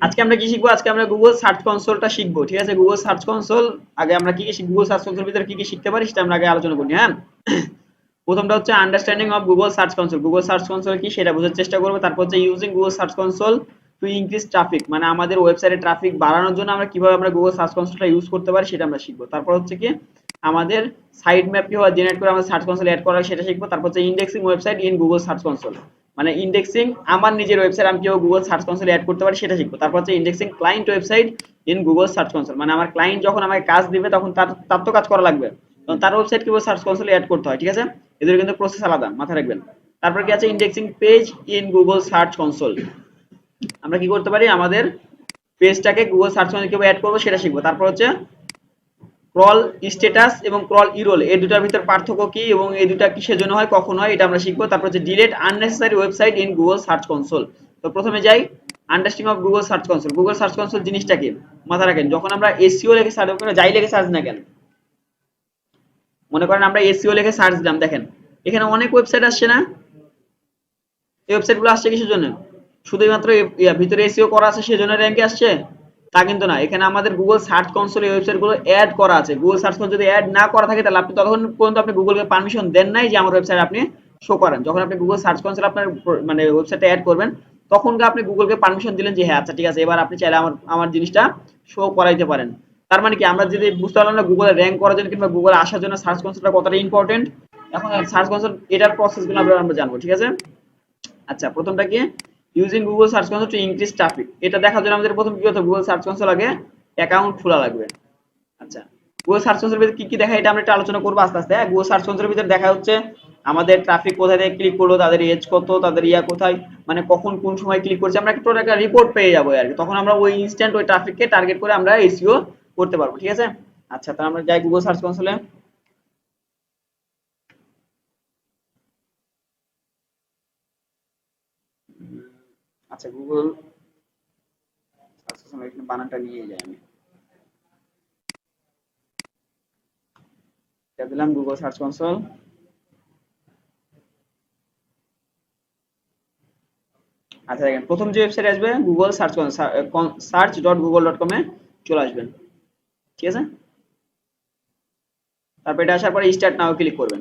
আজকে আমরা কি শিখবো? আজকে আমরা গুগল সার্চ কনসোলটা শিখবো, ঠিক আছে? গুগল সার্চ কনসোল আগে আমরা কি কি গুগল সার্চ কনসোলের ভিতরে কি কি শিখতে পারি সেটা আমরা আগে আলোচনা করি, হ্যাঁ? প্রথমটা হচ্ছে understanding of Google search console. Google search console কি সেটা বোঝার চেষ্টা করবো। তারপর হচ্ছে using Google search console to increase traffic, মানে আমাদের ওয়েবসাইটে ট্রাফিক বাড়ানোর জন্য আমরা কিভাবে আমরা গুগল সার্চ কনসোলটা ইউজ করতে পারি সেটা আমরা শিখবো। তারপর হচ্ছে কি আমাদের সাইট ম্যাপ কিভাবে জেনারেট করে আমাদের সার্চ কনসোল অ্যাড করা সেটা শিখবো। তারপর হচ্ছে indexing website in Google search console, মানে ইন্ডেক্সিং আমার নিজের ওয়েবসাইট আমি কিভাবে গুগল সার্চ কনসোলে অ্যাড করতে পারি সেটা শিখবো। তারপর হচ্ছে indexing client website in Google search console, মানে আমার ক্লায়েন্ট যখন আমাকে কাজ দিবে তখন তার তার তো কাজ করা লাগবে, তখন তার ওয়েবসাইট কিভাবে সার্চ কনসোলে অ্যাড করতে হয়, ঠিক আছে? এদের কিন্তু প্রসেস আলাদা, মাথায় রাখবেন। তারপর কি আছে indexing page in Google search console, আমরা কি করতে পারি আমাদের পেজটাকে গুগল সার্চ কনসোলে কিভাবে অ্যাড করবো সেটা শিখবো। তারপর হচ্ছে ক্রল স্ট্যাটাস এবং ক্রল ইউরল এই দুটার ভিতর পার্থক্য কি এবং এই দুটা কিসের জন্য হয় কখন হয় এটা আমরা শিখবো। তারপর হচ্ছে delete unnecessary website in Google search console. তো প্রথমে যাই understanding of Google search console. Google search console জিনিসটা কি মাথা রাখেন, যখন আমরা এসইও লিখে সার্চ করি, যাই লিখে সার্চ না কেন, মনে করেন আমরা এসইও লিখে সার্চ দিলাম, দেখেন এখানে অনেক ওয়েবসাইট আসছে না? এই ওয়েবসাইটগুলো আসছে কিসের জন্য? শুধুমাত্র ভিতরে এসইও করা আছে সেজন্য র্যাঙ্কে আসছে? তা কিন্তু না, এখানে আমাদের গুগল সার্চ কনসোলে এই ওয়েবসাইটগুলো অ্যাড করা আছে। গুগল সার্চ কনসোল যদি অ্যাড না করা থাকে তাহলে আপনি ততক্ষণ পর্যন্ত আপনি গুগলকে পারমিশন দেন নাই যে আমার ওয়েবসাইট আপনি শো করেন। যখন আপনি গুগল সার্চ কনসোল আপনার মানে ওয়েবসাইটে অ্যাড করবেন তখন আপনি গুগলকে পারমিশন দিলেন যে হ্যাঁ আচ্ছা ঠিক আছে এবার আপনি চাইলে আমার আমার জিনিসটা শো করাইতে পারেন। তার মানে কি আমরা যদি বুঝতে পারলাম না গুগলে র্যাঙ্ক করার জন্য কিংবা গুগলে আসার জন্য সার্চ কনসোলটা কতটা ইম্পর্টেন্ট। এখন সার্চ কনসোল এটার প্রসেসগুলো আমরা জানবো, ঠিক আছে? আচ্ছা প্রথমটা কি using Google search console to increase traffic. এটা দেখার জন্য আমাদের প্রথম কি করতে হবে, গুগল সার্চ কনসোল আগে অ্যাকাউন্ট খোলা লাগবে। আচ্ছা গুগল সার্চ কনসোলের ভিতরে কি কি দেখা এটা আমরা একটু আলোচনা করবো আস্তে আস্তে। গুগল সার্চ কনসোলের ভিতরে দেখা হচ্ছে আমাদের ট্রাফিক কোথায় থেকে ক্লিক করলো, তাদের এজ কত, তাদের ইয়া কোথায়, মানে কখন কোন সময় ক্লিক করছে, আমরা একটা রিপোর্ট পেয়ে যাবো আর কি। তখন আমরা ওই ইনস্ট্যান্ট ওই ট্রাফিককে টার্গেট করে আমরা এসইও করতে পারবো, ঠিক আছে? আচ্ছা তাহলে আমরা যাই গুগল সার্চ কনসোলে। আচ্ছা গুগল সার্চ কনসোল এখানে বানানটা নিয়ে যাই আমি, দিলাম গুগল সার্চ কনসোল। আচ্ছা দেখেন প্রথম যে ওয়েবসাইট আসবে গুগল সার্চ search.google.com এ চলে আসবেন, ঠিক আছে? তারপর এটা আসার পরে স্টার্ট নাও ক্লিক করবেন।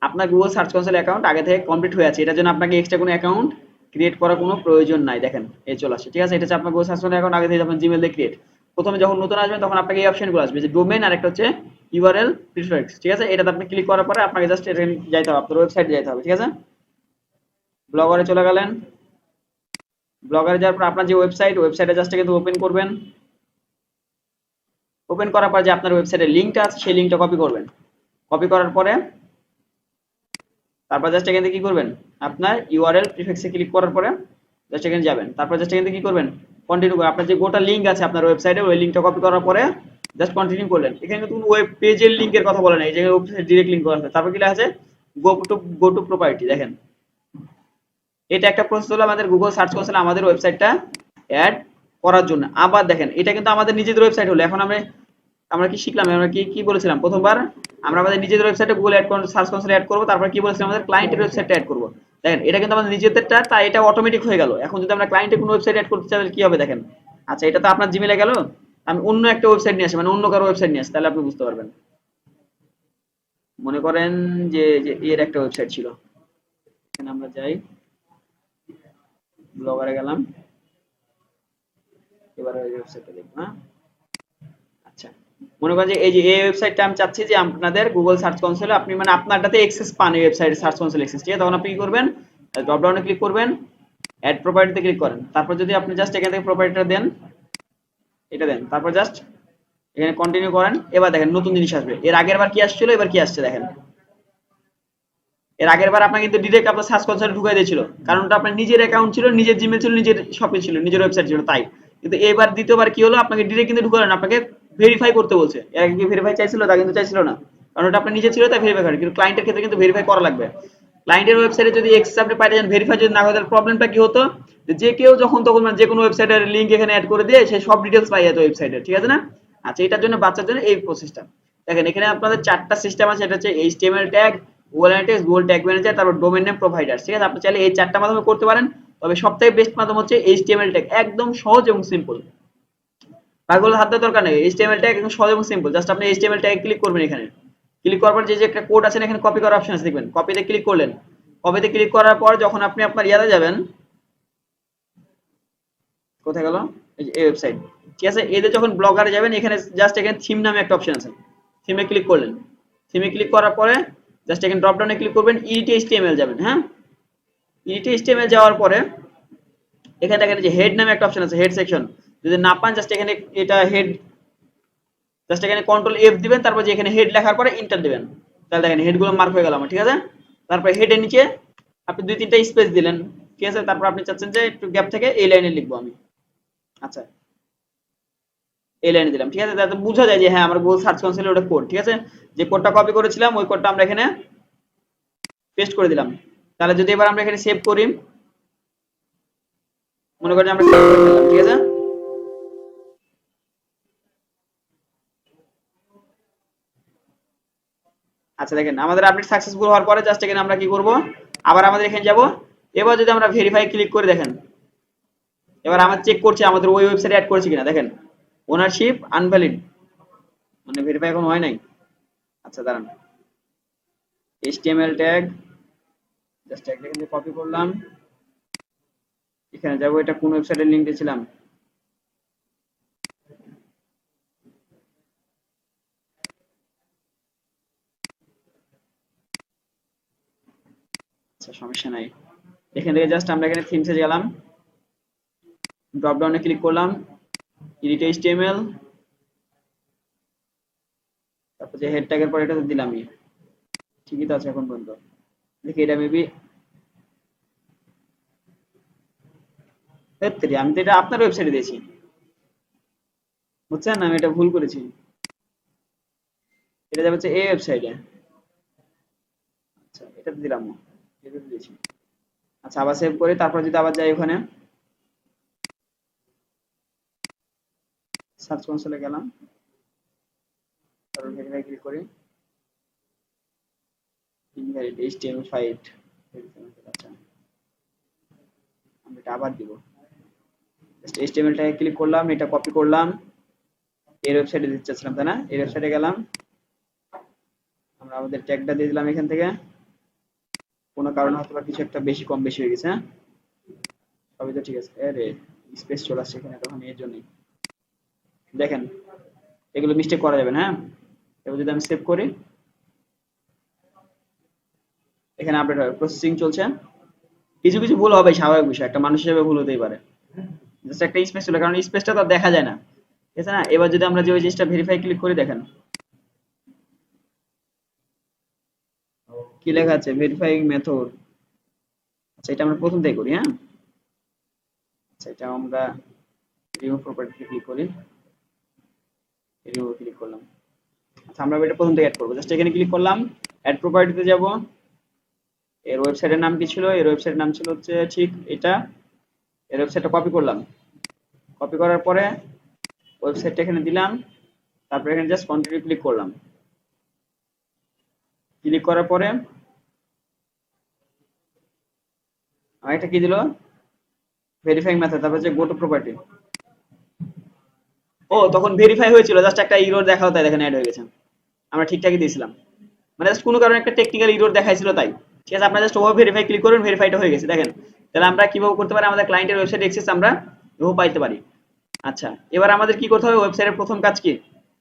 আপনার গুগল সার্চ কনসোল অ্যাকাউন্ট আগে থেকে কমপ্লিট হয়ে আছে, এটার জন্য আপনাকে এক্সট্রা কোনো অ্যাকাউন্ট ক্রিয়েট করার কোনো প্রয়োজন নাই। দেখেন এই চলে আসছে, ঠিক আছে? এটা হচ্ছে আপনার গুগল সার্চ কনসোল অ্যাকাউন্ট আগে থেকে যখন জিমেল দিয়ে ক্রিয়েট। প্রথমে যখন নতুন আসবেন তখন আপনাকে এই অপশনগুলো আসবে যে ডোমেইন আর একটা হচ্ছে ইউআরএল প্রিফিক্স, ঠিক আছে? এটাতে আপনি ক্লিক করার পরে আপনাকে জাস্ট এখানে যাইতে হবে, আপনার ওয়েবসাইটে যাইতে হবে, ঠিক আছে? ব্লগারে চলে গেলেন, ব্লগারে যাওয়ার পর আপনার যে ওয়েবসাইটে জাস্ট কিন্তু ওপেন করবেন। ওপেন করার পর যে আপনার ওয়েবসাইটের লিঙ্কটা আছে সেই লিঙ্কটা কপি করবেন। কপি করার পরে তারপর জাস্ট এখান থেকে কি করবেন, আপনার ইউআরএল প্রিফিক্সে ক্লিক করার পরে জাস্ট এখানে যাবেন। তারপর জাস্ট এখান থেকে কি করবেন, কন্টিনিউ করে আপনার যে গোটা লিঙ্ক আছে আপনার ওয়েবসাইটে ওই লিঙ্কটা কপি করার পরে জাস্ট কন্টিনিউ করলেন। এখানে কিন্তু ওয়েব পেজের লিঙ্কের কথা বলে নাই, এই জায়গায় ওয়েবসাইট ডিরেক্ট লিঙ্ক করা আছে। তারপর কি লেখা আছে গো টু প্রপার্টি, দেখেন এটা একটা প্রসেস হলো আমাদের গুগল সার্চ কনসোলে আমাদের ওয়েবসাইটটা অ্যাড করার জন্য। আবার দেখেন এটা কিন্তু আমাদের নিজেদের ওয়েবসাইট হলো। এখন আমরা আমরা কি শিখলাম, আমরা কি কি বলেছিলাম প্রথমবার, আমরা আমাদের নিজেদের ওয়েবসাইটে Google add search console add করব। তারপর কি বলেছিলাম আমাদের ক্লায়েন্টের ওয়েবসাইটে অ্যাড করব। দেখেন এটা কিন্তু আমাদের নিজেদেরটা, তাই এটা অটোমেটিক হয়ে গেল। এখন যদি আমরা ক্লায়েন্টে কোনো ওয়েবসাইট অ্যাড করতে চাই তাহলে কি হবে দেখেন। আচ্ছা এটা তো আপনার জিমেলে গেল, আমি অন্য একটা ওয়েবসাইট নিয়ে আসি, মানে অন্য কারো ওয়েবসাইট নিয়ে আসি, তাহলে আপনি বুঝতে পারবেন। মনে করেন যে যে এর একটা ওয়েবসাইট ছিল, এখানে আমরা যাই ব্লগারে গেলাম, এবার ওই ওয়েবসাইটটা দেখব। হ্যাঁ আচ্ছা মনে করেন যে এই যে এই ওয়েবসাইটটা আমি চাচ্ছি যে আপনাদের গুগল সার্চ কনসোলে আপনি মানে আপনারটাতে অ্যাক্সেস পান, এই ওয়েবসাইটে সার্চ কনসোল অ্যাক্সেস, ঠিক আছে? তখন আপনি কি করবেন, ড্রপ ডাউনে ক্লিক করবেন, অ্যাড প্রপার্টিতে ক্লিক করেন। তারপর যদি আপনি জাস্ট এখান থেকে প্রপার্টিটা দেন, এটা দেন, তারপর জাস্ট এখানে কন্টিনিউ করেন। এবার দেখেন নতুন জিনিস আসবে। এর আগের বার কি আসছিল, এবার কি আসছে দেখেন। এর আগের বার আপনার কিন্তু ডিরেক্ট আপনার সার্চ কনসোলে ঢুকাই দিয়েছিল, কারণ ওটা আপনার নিজের অ্যাকাউন্ট ছিল, নিজের জিমেল ছিল, নিজের শপে ছিল, নিজের ওয়েবসাইট ছিল, তাই। কিন্তু এবার দ্বিতীয়বার কি হলো, আপনাকে ডিরেক্ট কিন্তু ঢুকালেন, আপনাকে ভেরিফাই করতে বলছে। এর আগে কি ভেরিফাই চাইছিল, তা কিন্তু চাইছিল না, কারণ ওটা আপনার নিজে ছিল তাই ভেরিফাই করে। কিন্তু ক্লায়েন্টের ক্ষেত্রে কিন্তু ভেরিফাই করা লাগবে। ক্লায়েন্টের ওয়েবসাইটে যদি এক্সেস আপনি পাইতে যান, ভেরিফাই যদি না হয় তাহলে প্রবলেমটা কি হতো, যে কেউ যখন তখন মানে যে কোনো ওয়েবসাইটের লিংক এখানে অ্যাড করে দিয়ে সে সব ডিটেইলস পাই যেত ওয়েবসাইটে, ঠিক আছে না? আচ্ছা এটার জন্য বাচ্চার জন্য এই প্রসেসটা দেখেন। এখানে আপনাদের চারটা সিস্টেম আছে, এটা হচ্ছে HTML tag, Google analytics, Google tag manager, তারপর ডোমেইন নেম প্রোভাইডার, ঠিক আছে? আপনি চাইলে এই চারটা মাধ্যমে করতে পারেন। তবে সবথেকে বেস্ট মাধ্যম হচ্ছে এইচটিএমএল ট্যাগ, একদম সহজ এবং সিম্পল। পাগল হাত দেওয়ার দরকার নেই, এইচটিএমএল ট্যাগ একদম সহজ এবং সিম্পল। জাস্ট আপনি এইচটিএমএল ট্যাগে ক্লিক করবেন, এখানে ক্লিক করার পর যে একটা কোড আছে এখানে কপি করার অপশন আছে দেখবেন, কপিতে ক্লিক করলেন। কপিতে ক্লিক করার পর যখন আপনি আপনার ইয়াতে যাবেন, কোথায় গেল, এই ওয়েবসাইট, ঠিক আছে, এতে যখন ব্লগারে যাবেন এখানে জাস্ট এখানে থিম নামে একটা অপশন আছে, থিমে ক্লিক করলেন। থিমে ক্লিক করার পরে জাস্ট এখানে ড্রপ ডাউনে ক্লিক করবেন, ইডিট এইচটিএমএল যাবেন। হ্যাঁ, ইডিট এইচটিএমএল যাওয়ার পরে এখানে দেখেন যে হেড নামে একটা অপশন আছে, হেড সেকশন। যদি না পান জাস্ট এখানে এটা হেড, জাস্ট এখানে কন্ট্রোল এফ দিবেন, তারপর যে এখানে হেড লেখার পরে এন্টার দিবেন। তাহলে দেখেন হেডগুলো মার্ক হয়ে গেল আমার, ঠিক আছে। তারপর হেডের নিচে আপনি 2-3টা স্পেস দিলেন, ঠিক আছে। তারপর আপনি চাচ্ছেন যে একটু গ্যাপ থেকে এই লাইনে লিখবো আমি, আচ্ছা এই লাইনে দিলাম, ঠিক আছে, যাতে বোঝা যায় যে হ্যাঁ আমার গুগল সার্চ কনসোলে ওটা কোড, ঠিক আছে। যে কোডটা কপি করেছিলাম ওই কোডটা আমরা এখানে পেস্ট করে দিলাম। তাহলে যদি এবার আমরা এখানে সেভ করি, মনে করেন আমরা সেভ করে ফেললাম, ঠিক আছে। আচ্ছা দেখেন আমাদের আপডেট সাকসেসফুল হওয়ার পরে জাস্ট এখানে আমরা কি করব, আবার আমাদের এখানে যাব। এবার যদি আমরা ভেরিফাই ক্লিক করে দেখেন, এবার আমার চেক করছে আমাদের ওই ওয়েবসাইটে অ্যাড করেছে কিনা, দেখেন ওনারশিপ আনভ্যালিড, মানে ভেরিফাই এখন হয় নাই। আচ্ছা দাঁড়ান, এইচটিএমএল ট্যাগ জাস্ট একটা এখানে কপি করলাম, এখানে যাব, এটা কোন ওয়েবসাইটের লিংক দিয়েছিলাম, আচ্ছা সমস্যা নাই। এখান থেকে জাস্ট আমরা এখানে থিমসে গেলাম, ড্রপ ডাউনে ক্লিক করলাম, এডিট এইচটিএমএল, তারপর যে হেড ট্যাগের পর এটা দিলামই, ঠিকই তো আছে এখন পর্যন্ত। দেখি এটা মেবি, আমি তো এটা আপনার ওয়েবসাইটে দিয়েছি, বুঝছেন, আমি এটা ভুল করেছি, এটা যাবে হচ্ছে এই ওয়েবসাইটে। আচ্ছা এটা দিলাম না, এটা দিয়েছি। আচ্ছা আবার সেভ করি, তারপর যদি আবার যাই ওখানে সার্চ কনসোলে গেলাম, তারপর ভেরিফাই ক্লিক করি, ইনভ্যালিড এইচটিএমএল5। আচ্ছা আমি এটা আবার দিব, জাস্ট এইচটিএমএলটাকে ক্লিক করলাম, এটা কপি করলাম, এর ওয়েবসাইটে দিতে চাচ্ছিলাম তাই না, এর ওয়েবসাইটে গেলাম, আমরা আমাদের ট্যাগটা দিয়ে দিলাম এখান থেকে। কোনো কারণে হয়তো বা কিছু একটা বেশি কম বেশি হয়ে গেছে, হ্যাঁ সবই তো ঠিক আছে। আরে স্পেস চলে আসছে এখানে, তখন এর জন্যই দেখেন এগুলো মিস্টেক করা যাবে না। হ্যাঁ এবার যদি আমি সেভ করি, এখানে আপডেট হবে, প্রসেসিং চলছে, কিছু কিছু ভুল হবে, স্বাভাবিক বিষয়, একটা মানুষ হিসেবে ভুল হতেই পারে। জাস্ট একটা স্পেস ছিল, কারণ স্পেসটা তো আর দেখা যায় না, ঠিক আছে না। এবার যদি আমরা যে ওই জিনিসটা ভেরিফাই ক্লিক করি, দেখেন কি লেখা আছে, ভেরিফাইং মেথড। আচ্ছা এটা আমরা প্রথম থেকে করি, হ্যাঁ আচ্ছা এটা আমরা রিমুভ প্রপার্টিতে ক্লিক করি, রিমুভ ক্লিক করলাম। আচ্ছা আমরা এটা প্রথম থেকে অ্যাড করবো, জাস্ট এখানে ক্লিক করলাম, অ্যাড প্রপার্টিতে যাব, এর ওয়েবসাইটের নাম কি ছিল, এর ওয়েবসাইটের নাম ছিল হচ্ছে ঠিক এটা, এর ওয়েবসাইটটা কপি করলাম, কপি করার পরে ওয়েবসাইটটা এখানে দিলাম, তারপরে এখানে জাস্ট কন্টিনিউ ক্লিক করলাম, ক্লিক করার পরে আমার এটা কি দিল, ভেরিফাইং মেথড, তারপর যে গো টু প্রপার্টি। ও তখন ভেরিফাই হয়েছিল, জাস্ট একটা ইরর দেখালো তাই দেখেন অ্যাড হয়ে গেছে, আমরা ঠিকঠাকই দিয়েছিলাম, মানে জাস্ট কোনো কারণে একটা টেকনিক্যাল ইরর দেখাইছিল তাই, ঠিক আছে। আপনারা জাস্ট ওভাবে ভেরিফাই ক্লিক করুন, ভেরিফাইটা হয়ে গেছে দেখেন। তাহলে আমরা কিভাবে করতে পারি, আমাদের ক্লায়েন্টের ওয়েবসাইট অ্যাক্সেস আমরা এভাবে পাইতে পারি। আচ্ছা এবার আমাদের কি করতে হবে, ওয়েবসাইটের প্রথম কাজ কি,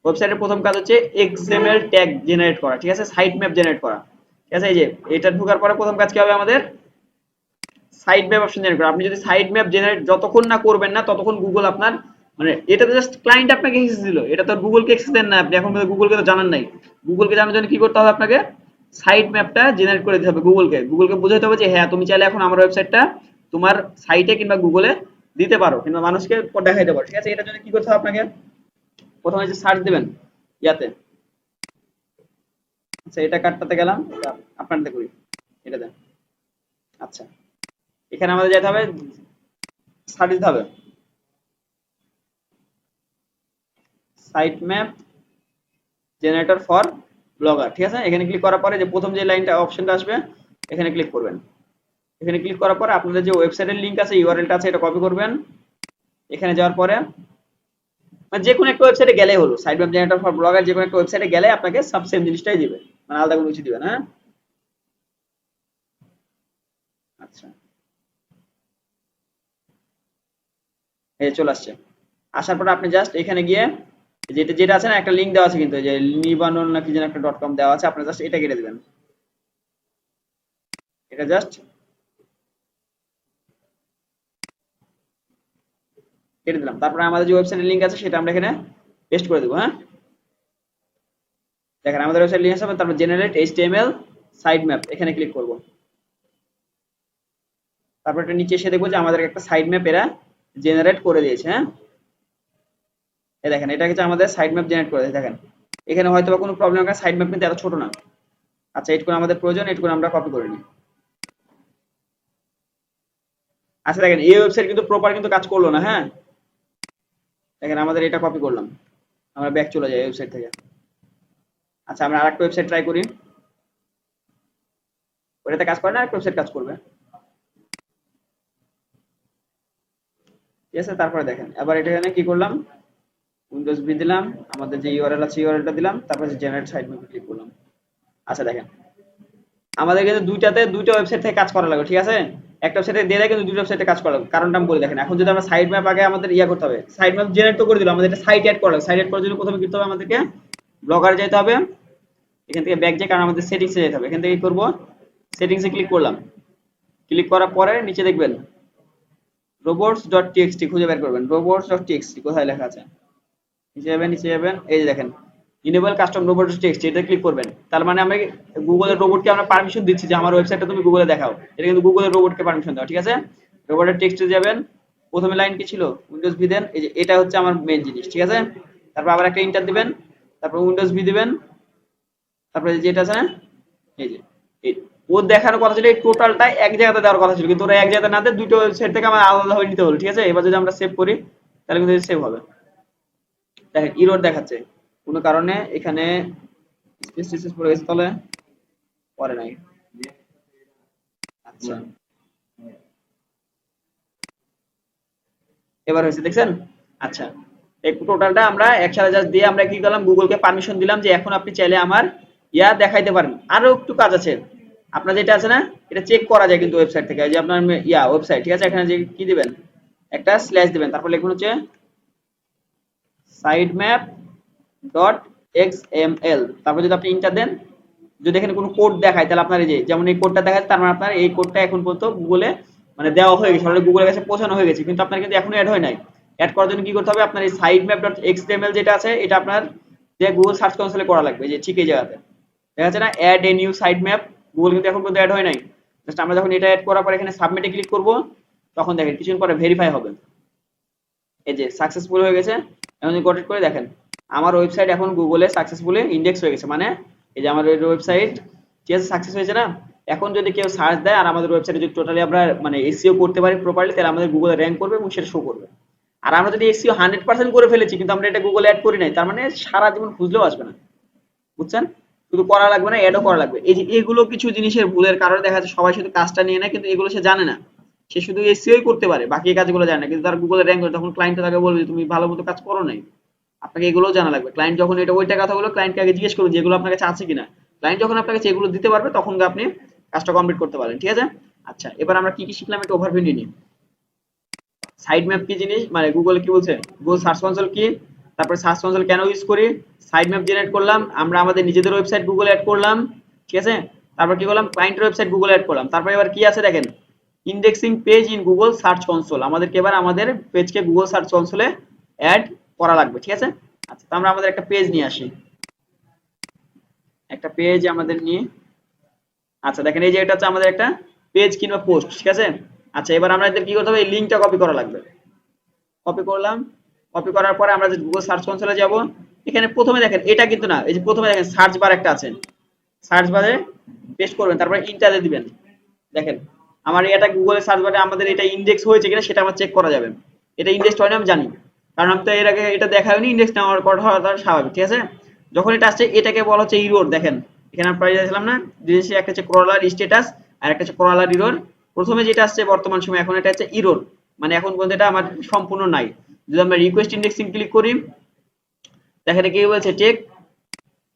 ওয়েবসাইটের প্রথম কাজ হচ্ছে এক্সএমএল ট্যাগ জেনারেট করা, ঠিক আছে, সাইট ম্যাপ জেনারেট করা, ঠিক আছে। এই যে এটা ঢোকার পরে প্রথম কাজ কি হবে আমাদের, সাইট ম্যাপ অপশন জেনারেট করা। আপনি যদি সাইট ম্যাপ জেনারেট যতক্ষণ না করবেন না ততক্ষণ গুগল আপনার, মানে এটা তো জাস্ট ক্লায়েন্ট আপনাকে অ্যাক্সেস দিল, এটা তো গুগলকে অ্যাক্সেস দেন না আপনি, এখন গুগলকে তো জানান নাই। গুগলকে জানার জন্য কি করতে হবে আপনাকে, সাইট ম্যাপটা জেনারেট করে দিতে হবে গুগলকে, গুগলকে বোঝাতে হবে যে হ্যাঁ তুমি চাইলে এখন আমার ওয়েবসাইটটা তোমার সাইটে কিংবা গুগলে দিতে পারো, কিংবা মানুষকে দেখাইতে পারো, ঠিক আছে। এটার জন্য কি করতে হবে আপনাকে, প্রথমে যে সার্চ দিবেন ইয়াতে, আচ্ছা এটা কাটটাতে গেলাম, এটা আপনারটা করি, এটা দেন। আচ্ছা এখানে আমাদের যেতে হবে, সার্চ দিতে হবে site map generator for blogger, ঠিক আছে। এখানে ক্লিক করার পরে যে প্রথম যে লাইনটা অপশনটা আসবে এখানে ক্লিক করবেন, এখানে ক্লিক করার পরে আপনাদের যে ওয়েবসাইটের লিংক আছে, ইউআরএলটা আছে, এটা কপি করবেন। এখানে যাওয়ার পরে মানে যে কোনো একটা ওয়েবসাইটে গেলেই হলো, site web generator for blogger যে কোনো একটা ওয়েবসাইটে গেলে আপনাকে সব সেম জিনিসটাই দিবে, মানে আলাদা কোনো কিছু দিবে না। আচ্ছা, এই চলে আসছে। আসার পরে আপনি জাস্ট এখানে গিয়ে যেটা যেটা আছে না, একটা লিংক দেওয়া আছে কিন্তু, যে নিবানন নাকি যেন একটা .com দেওয়া আছে, আপনি জাস্ট এটা কেটে দিবেন। এটা জাস্ট কেটে দিলাম। তারপরে আমাদের যে ওয়েবসাইটের লিংক আছে সেটা আমরা এখানে পেস্ট করে দেবো। হ্যাঁ, দেখেন আমাদের ওয়েবসাইট লিংক আছে। তারপর জেনারেট এইচটিএমএল সাইট ম্যাপ, এখানে ক্লিক করব। তারপর এটা নিচে এসে দেখবো যে আমাদের একটা সাইট ম্যাপ এরা জেনারেট করে দিয়েছে। হ্যাঁ, এই দেখেন এটা হচ্ছে আমাদের সাইট ম্যাপ জেনারেট করে দিয়েছে। দেখেন এখানে হয়তো বা কোনো প্রবলেম হবে, সাইট ম্যাপ কিন্তু এত ছোট না। আচ্ছা, এইটুকু আমাদের প্রয়োজন, এইটুকু আমরা কপি করে নিই। আচ্ছা দেখেন এই ওয়েবসাইট কিন্তু প্রপার কিন্তু কাজ করলো না। হ্যাঁ, দেখেন আমাদের এটা কপি করলাম, আমরা ব্যাক চলে যাই ওয়েবসাইট থেকে। আচ্ছা, আমরা আরেকটা ওয়েবসাইট ট্রাই করি, ওটাতে কাজ করে না, আরেকটা ওয়েবসাইট কাজ করবে। ঠিক আছে, তারপরে দেখেন এবার এটা এখানে কি করলাম, উইন্ডোজ ভি দিলাম, আমাদের যে ইউআরএল আছে ইউআরএলটা দিলাম, তারপরে যে জেনারেট সাইট ম্যাপে ক্লিক করলাম। আচ্ছা দেখেন আমাদের কিন্তু দুইটা ওয়েবসাইট থেকে কাজ করা লাগবে। ঠিক আছে, একটা ওয়েবসাইটে দিয়ে দেয় কিন্তু দুটো ওয়েবসাইটে কাজ করা লাগবে। কারণটা আমি বলি, দেখেন এখন যদি আমরা সাইট ম্যাপ আগে আমাদের ইয়া করতে হবে, সাইট ম্যাপ জেনারেট তো করে দিলাম, আমাদের একটা সাইট অ্যাড করা লাগবে। সাইট অ্যাড করার জন্য প্রথমে কি করতে হবে, আমাদেরকে ব্লগারে যেতে হবে, এখান থেকে ব্যাক যাই, কারণ আমাদের সেটিংসে যেতে হবে। এখান থেকে কি করব, সেটিংসে ক্লিক করলাম। ক্লিক করার পরে নিচে দেখবেন robots.txt খুঁজে বের করবেন। robots.txt কোথায় লেখা আছে, নিচে যাবেন, এই যে দেখেন ইনেবল কাস্টম robots.txt, এটা ক্লিক করবেন। তার মানে আমরা গুগলের রোবটকে আমরা পারমিশন দিচ্ছি যে আমার ওয়েবসাইটটা তুমি গুগলে দেখাও। এটা কিন্তু গুগলের রোবটকে পারমিশন দেওয়া। ঠিক আছে, রোবটের টেক্সটে যাবেন, প্রথমে লাইন কি ছিল, উইন্ডোজ ভি দেন, এই যে এটা হচ্ছে আমার মেইন জিনিস। ঠিক আছে, তারপর আবার একটা ইন্টার দিবেন, তারপর উইন্ডোজ ভি দিবেন, তারপরে যেটা আছে না, এই যে ও দেখানোর কথা ছিল এই টোটালটা এক জায়গাতে দেওয়ার কথা ছিল, কিন্তু ওরা এক জায়গাতে না দিয়ে দুটো ওয়েবসাইট থেকে আমার আলাদা হয়ে নিতে হলো। ঠিক আছে, এবার যদি আমরা সেভ করি তাহলে কিন্তু সেভ হবে। দেখেন ইরর দেখাচ্ছে কোনো কারণে, এখানে স্পেস টিসেস পড়ে গেছে, তাহলে পরে নাই। আচ্ছা, এবার হয়েছে দেখছেন। আচ্ছা, এই টোটালটা আমরা একসাথে জাস্ট দিয়ে আমরা কি করলাম, গুগলকে পারমিশন দিলাম যে এখন আপনি চাইলে আমার ইয়া দেখাইতে পারেন। আরো একটু কাজ আছে, আপনার যেটা আছে না, এটা চেক করা যায় কিন্তু ওয়েবসাইট থেকে, যে আপনার ইয়া ওয়েবসাইট। ঠিক আছে, এখানে যে কি দিবেন, একটা স্ল্যাশ দিবেন, তারপর লিখুন হচ্ছে সাইটম্যাপ ডট এক্সএমএল, তারপর যদি আপনি ইন্টার দেন, যদি এখানে কোনো কোড দেখায় তাহলে আপনার এই যে যেমন এই কোডটা দেখাচ্ছে, তার মানে আপনার এই কোডটা এখন পর্যন্ত গুগলে মানে দেওয়া হয়ে গেছে, অলরেডি গুগলের কাছে পৌঁছানো হয়ে গেছে, কিন্তু আপনার কিন্তু এখনো অ্যাড হয় নাই। অ্যাড করার জন্য কি করতে হবে, আপনার এই সাইটম্যাপ ডট এক্সএমএল যেটা আছে, এটা আপনার যে গুগল সার্চ কনসোলে করা লাগবে, যে ঠিক এই জায়গাতে দেখা যাচ্ছে না add a new site map, Google কিন্তু এখন পর্যন্ত অ্যাড হয় নাই। জাস্ট আমরা যখন এটা অ্যাড করার পর এখানে সাবমিটে ক্লিক করব, তখন দেখেন কিছুক্ষণ পরে ভেরিফাই হবে, এই যে সাকসেসফুল হয়ে গেছে। এখন যদি কন্ট্যাক্ট করে দেখেন আমার ওয়েবসাইট এখন গুগলে সাকসেসফুলি ইন্ডেক্স হয়ে গেছে, মানে এই যে আমার ওয়েবসাইট ঠিক আছে সাকসেস হয়েছে না। এখন যদি কেউ সার্চ দেয় আর আমাদের ওয়েবসাইটে যদি টোটালি আমরা মানে এসইও করতে পারি প্রপারলি, তাহলে আমাদের গুগলে র্যাঙ্ক করবে এবং সেটা শো করবে। আর আমরা যদি এসইও 100% করে ফেলেছি কিন্তু আমরা এটা গুগলে অ্যাড করি নাই, তার মানে সারা জীবন খুঁজলেও আসবে না। বুঝছেন, শুধু করা লাগবে না, অ্যাডও করা লাগবে। এই যে এগুলো কিছু জিনিসের ভুলের কারণে দেখা যাচ্ছে সবাই শুধু কাজটা নিয়ে নেয়, কিন্তু এগুলো সে জানে না। সে শুধু এসইওই করতে পারে, বাকি কাজগুলো জানে না, কিন্তু তার গুগলে র্যাঙ্ক করে, তখন ক্লায়েন্ট তাকে বলবে যে তুমি ভালো মতো কাজ করো নাই। আপনাকে এগুলোও জানা লাগবে। ক্লায়েন্ট যখন এটা ওইটা কথা বলে, ক্লায়েন্টকে আগে জিজ্ঞেস করুন যেগুলো আপনার কাছে আছে কিনা। ক্লায়েন্ট যখন আপনার কাছে এগুলো দিতে পারবে তখন আপনি কাজটা কমপ্লিট করতে পারেন। ঠিক আছে, আচ্ছা এবার আমরা কি কি শিখলাম একটা ওভারভিউ নিয়ে নিই। সাইট ম্যাপ কি জিনিস, মানে গুগল কি বলছে, গুগল সার্চ কনসোল কি, তারপরে সার্চ কনসোল কেন ইউজ করি, সাইট ম্যাপ জেনারেট করলাম, আমরা আমাদের নিজেদের ওয়েবসাইট গুগল অ্যাড করলাম। ঠিক আছে, তারপর কি করলাম, ক্লায়েন্টের ওয়েবসাইট গুগল অ্যাড করলাম। তারপরে এবার কি আছে দেখেন, indexing page in Google search console, আমাদেরকে এবার আমাদের পেজকে গুগল সার্চ কনসোলে অ্যাড করা লাগবে। ঠিক আছে, আচ্ছা তো আমরা আমাদের একটা পেজ নিয়ে আসি, একটা পেজ আমাদের নিয়ে। আচ্ছা দেখেন এই যে এটা হচ্ছে আমাদের একটা পেজ কিংবা পোস্ট। ঠিক আছে, আচ্ছা এবার আমরা এদের কি করতে হবে, এই লিংকটা কপি করা লাগবে। কপি করলাম, কপি করার পরে আমরা যে গুগল সার্চ কনসোলে যাব, এখানে প্রথমে দেখেন এটা কিন্তু না, এই যে প্রথমে দেখেন সার্চ বার একটা আছে, সার্চ বারে পেস্ট করবেন, তারপরে ইন্টারে দিবেন। দেখেন আমার এটা গুগলে সার্চ বারে আমাদের এটা ইন্ডেক্স হয়েছে কিনা সেটা আমার চেক করা যাবে। এটা ইন্ডেক্স হয় না আমি জানি, কারণ আমি তো এর আগে এটা দেখা হয়নি, ইন্ডেক্স নেওয়ার পর হওয়াটা স্বাভাবিক। ঠিক আছে, যখন এটা আসছে এটাকে বলা হচ্ছে ইরোর। দেখেন এখানে আমরা প্রাইস দিলাম না, জিনিস একটা হচ্ছে ক্রলার স্ট্যাটাস আর একটা হচ্ছে ক্রলার ইরোর। প্রথমে যেটা আসছে বর্তমান সময়, এখন এটা হচ্ছে ইরর, মানে এখন পর্যন্ত এটা আমার সম্পূর্ণ নাই। যদি আমরা রিকোয়েস্ট ইন্ডেক্সিং ক্লিক করি, দেখেন কি বলছে, take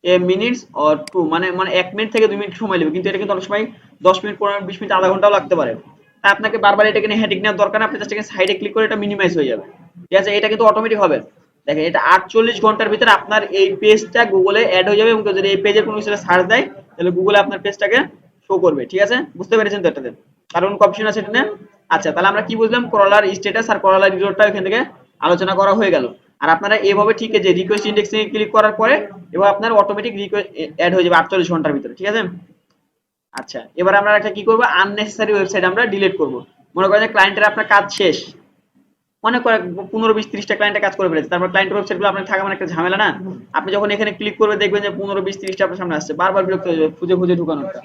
a minutes or two, মানে মানে 1 মিনিট থেকে 2 মিনিট সময় লাগবে, কিন্তু এটা কিন্তু অনেক সময় 10 মিনিট 15 মিনিট 20 মিনিট আধা ঘন্টাও লাগতে পারে। তাই আপনাকে বারবার এটাকে নিয়ে হেডেক নেওয়ার দরকার না, আপনি জাস্ট এখানে সাইডে ক্লিক করে এটা মিনিমাইজ হয়ে যাবে। ঠিক আছে, এটা কিন্তু অটোমেটিক হবে। দেখেন এটা 48 ঘন্টার ভিতরে আপনার এই পেজটা গুগলে অ্যাড হয়ে যাবে, এবং কেউ যদি এই পেজের কোনো কিছু সার্চ দেয় তাহলে গুগলে আপনার পেজটাকে শো করবে। ঠিক আছে, বুঝতে পেরেছেন তো এটাতে? কারণ কনফিউশন আছে এটা না? আচ্ছা, তাহলে আমরা কি বুঝলাম, ক্রলার স্ট্যাটাস আর ক্রলার রিলোডটা এখান থেকে আলোচনা করা হয়ে গেল। আর আপনারা এভাবে ঠিক আছে রিকোয়েস্ট ইন্ডেক্সিং এ ক্লিক করার পরে এবার আপনার অটোমেটিক রিকোয়েস্ট অ্যাড হয়ে যাবে 48 ঘন্টার ভিতরে। ঠিক আছে, আচ্ছা এবার আমরা একটা কি করব, আননেসেসারি ওয়েবসাইট আমরা ডিলিট করব। মনে করেন যে ক্লায়েন্টের আপনার কাজ শেষ, মনে করেন 15 20 30টা ক্লায়েন্টে কাজ করে ফেলেছে, তারপর ক্লায়েন্টের ওয়েবসাইটগুলো আপনার থাকা মানে একটা ঝামেলা না? আপনি যখন এখানে ক্লিক করবে দেখবেন যে 15 20 30টা আপনার সামনে আসছে, বারবার বিরক্ত হয়ে যাবে খুঁজে খুঁজে ঢুকানোটা।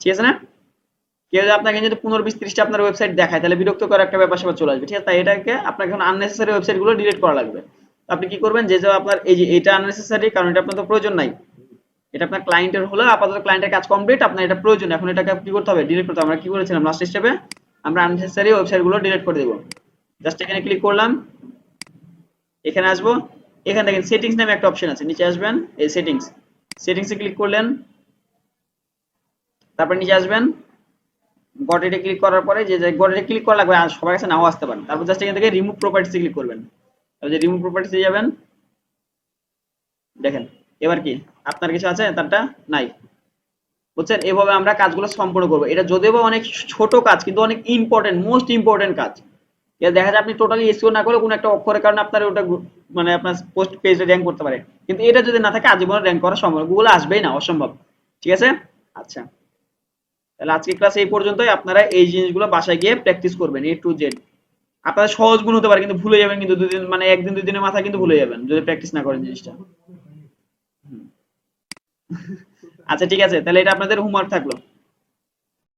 ঠিক আছে না? কেউ যদি আপনাকে যদি 15 20 30টা আপনার ওয়েবসাইট দেখায় তাহলে বিরক্ত করার একটা ব্যাপার স্যাপার চলে আসবে। ঠিক আছে, তাই এটাকে আপনাকে এখন আননেসেসারি ওয়েবসাইট গুলো ডিলিট করা লাগবে। তো আপনি কি করবেন, যে যে আপনার এই যে এটা আননেসেসারি, কারণ এটা আপনার তো প্রয়োজন নাই, এটা আপনার ক্লায়েন্টের হলো, আপাতত ক্লায়েন্টের কাজ কমপ্লিট, আপনার এটা প্রয়োজন, এখন এটাকে কি করতে হবে, ডিলিট করতে হবে। আমরা কি করেছিলাম লাস্ট স্টেপে, আমরা আননেসেসারি ওয়েবসাইট গুলো ডিলিট করে দেব। জাস্ট এখানে ক্লিক করলাম, এখানে আসবো, এখানে দেখেন সেটিংস নামে একটা অপশন আছে, নিচে আসবেন, এই সেটিংস, সেটিংসে ক্লিক করলেন, তারপর নিচে আসবেন, গটেটে ক্লিক করার পরে যে গটেটে ক্লিক করা লাগবে, আর সবার কাছে নাও আসতে পারে, তারপর জাস্ট এখান থেকে রিমুভ প্রপার্টিসে ক্লিক করবেন। তারপর যে রিমুভ প্রপার্টিসে যাবেন, দেখেন এবার কি আপনার কিছু আছে, তারটা নাই। বুঝছেন, এভাবে আমরা কাজগুলো সম্পূর্ণ করবো। এটা যদিও বা অনেক ছোট কাজ, কিন্তু অনেক ইম্পর্টেন্ট, মোস্ট ইম্পর্টেন্ট কাজ। এটা দেখা যায় আপনি টোটালি এসইও না করে কোনো একটা অক্ষরের কারণে আপনার ওটা মানে আপনার পোস্ট পেজে র্যাঙ্ক করতে পারে, কিন্তু এটা যদি না থাকে আজীবন র্যাঙ্ক করা সম্ভব, গুগলে আসবেই না, অসম্ভব। ঠিক আছে, আচ্ছা তাহলে আজকে ক্লাস এই পর্যন্তই। আপনারা এই জিনিসগুলো বাসায় গিয়ে প্র্যাকটিস করবেন এ টু জেড। আপনাদের সহজ গুণ হতে পারে কিন্তু ভুলে যাবেন, কিন্তু দুদিন মানে একদিন দুই দিনের মাথায় কিন্তু ভুলে যাবেন যদি প্র্যাকটিস না করেন জিনিসটা। আচ্ছা ঠিক আছে, তাহলে এটা আপনাদের হোমওয়ার্ক থাকলো।